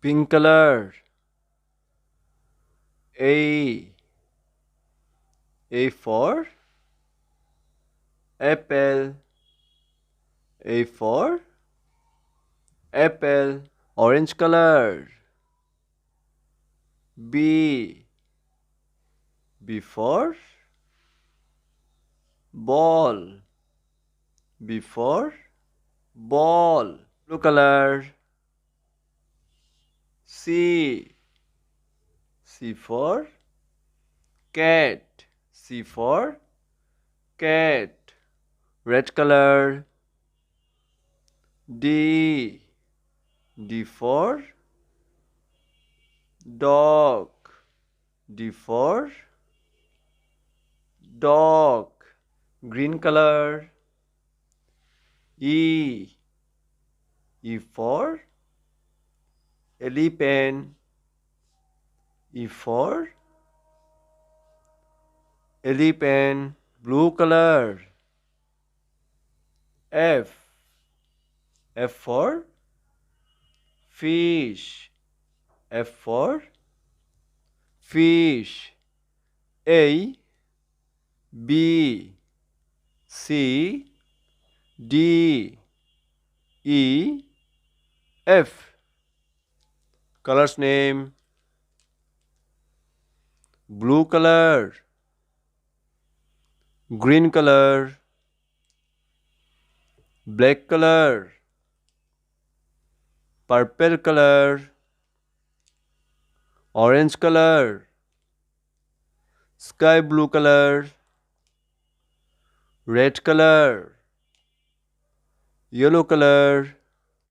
pink color. A. A for apple. A for apple. Orange color. B. B for ball. B for ball. Blue color. C. C for cat. C for cat. Red color. D. D for dog. D for dog. Green color. E. E for elephant. E for elephant. Blue color. F. F for fish. F for fish. A. B. C. D. E. F. Colors name. Blue color, green color, black color, purple color, orange color, sky blue color, red color, yellow color,